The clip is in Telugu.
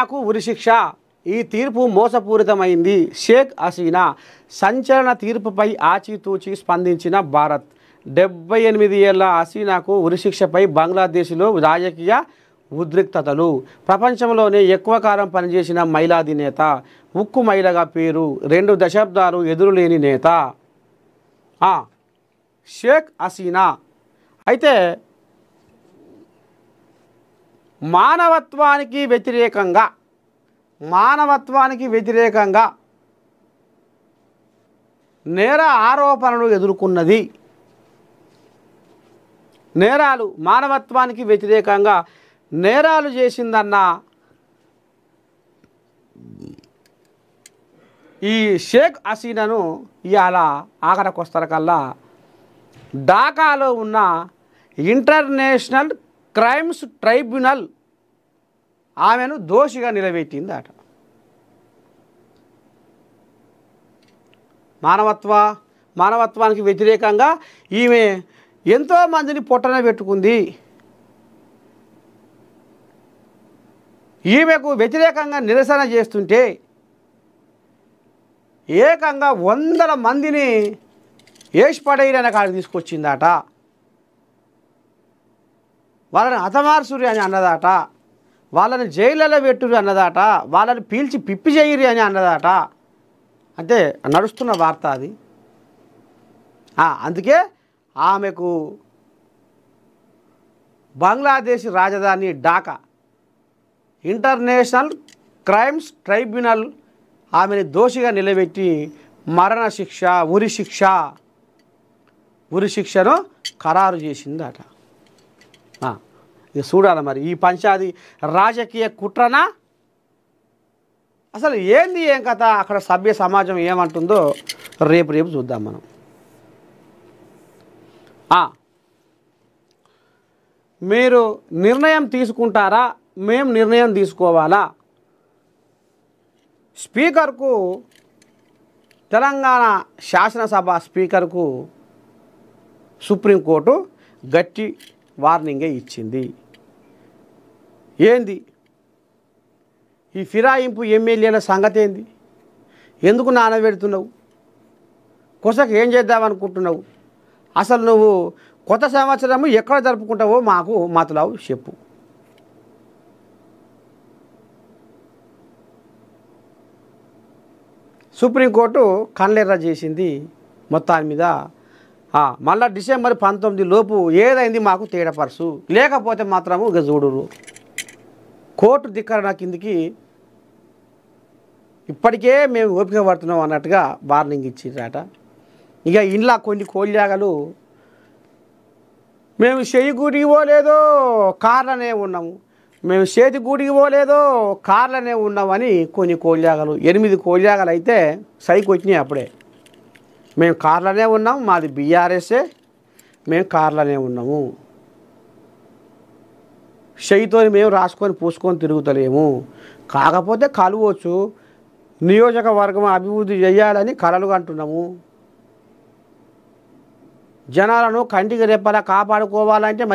నాకు ఉరిశిక్ష. ఈ తీర్పు మోసపూరితమైంది. షేక్ హసీనా సంచలన తీర్పుపై ఆచితూచి స్పందించిన భారత్. 78 ఏళ్ల హసీనాకు ఉరిశిక్షపై బంగ్లాదేశ్లో రాజకీయ ఉద్రిక్తతలు. ప్రపంచంలోనే ఎక్కువ కాలం పనిచేసిన మహిళాధినేత, ఉక్కు మహిళగా పేరు, 2 దశాబ్దాలు ఎదురులేని నేత షేక్ హసీనా. అయితే మానవత్వానికి వ్యతిరేకంగా నేర ఆరోపణలు ఎదుర్కొన్నది. మానవత్వానికి వ్యతిరేకంగా నేరాలు చేసిందన్న ఈ షేక్ హసీనాను ఇవాళ ఆఖరికొస్తరకల్లా ఢాకాలో ఉన్న ఇంటర్నేషనల్ క్రైమ్స్ ట్రైబ్యునల్ ఆమెను దోషిగా నిలబెట్టిందట. మానవత్వానికి వ్యతిరేకంగా ఈమె ఎంతోమందిని పొట్టన పెట్టుకుంది. ఈమెకు వ్యతిరేకంగా నిరసన చేస్తుంటే ఏకంగా 100 మందిని ఏసిపడేయని కాడికి తీసుకొచ్చిందట. వాళ్ళని హతమార్సురి అని అన్నదాట, వాళ్ళని జైళ్ళలో పెట్టురు అన్నదాట, వాళ్ళని పీల్చి పిప్పి చేయరు అని అన్నదాట. అంటే నడుస్తున్న వార్త అది. అందుకే ఆమెకు బంగ్లాదేశ్ రాజధాని ఢాకా ఇంటర్నేషనల్ క్రైమ్స్ ట్రైబ్యునల్ ఆమెను దోషిగా నిలబెట్టి మరణశిక్ష, ఉరిశిక్షను ఖరారు చేసిందట. ఇక చూడాలి మరి ఈ పంచాది రాజకీయ కుట్రనా, అసలు ఏంది ఏం కథ, అక్కడ సభ్య సమాజం ఏమంటుందో రేపు చూద్దాం మనం. మీరు నిర్ణయం తీసుకుంటారా, మేము నిర్ణయం తీసుకోవాలా? స్పీకర్కు, తెలంగాణ శాసనసభ స్పీకర్కు సుప్రీంకోర్టు గట్టి వార్నింగే ఇచ్చింది. ఏంది ఈ ఫిరాయింపు ఎమ్మెల్యేల సంగతి ఏంది? ఎందుకు నానబెడుతున్నావు? కొసకు ఏం చేద్దామనుకుంటున్నావు? అసలు నువ్వు కొత్త సంవత్సరము ఎక్కడ జరుపుకుంటావో మాకు మాతలావు చెప్పు. సుప్రీంకోర్టు కళ్ళెర్ర చేసింది మొత్తాన్ని మీద. మళ్ళా డిసెంబర్ 19 లోపు ఏదైంది మాకు తేడపరుసు, లేకపోతే మాత్రము ఇక చూడురు. కోర్టు ధిక్కరణ కిందికి ఇప్పటికే మేము ఓపిక పడుతున్నాం అన్నట్టుగా వార్నింగ్ ఇచ్చిరట. ఇక ఇంట్లో కొన్ని కోళ్ళాగలు మేము చెయ్యి గూటికి పోలేదో కార్లనే ఉన్నాము, మేము చేతి గూటికి పోలేదో కార్లనే ఉన్నామని కొన్ని కోళ్ళాగలు, 8 కోళ్ళాగలు అయితే సైకి వచ్చినాయి అప్పుడే. మేము కార్లనే ఉన్నాం, మాది బీఆర్ఎస్ఏ, మేము కార్లనే ఉన్నాము, చెయ్యితో మేము రాసుకొని పూసుకొని తిరుగుతలేము, కాకపోతే కలవచ్చు నియోజకవర్గం అభివృద్ధి చేయాలని కలలు అంటున్నాము, జనాలను కంటికి రెప్పలా కాపాడుకోవాలంటే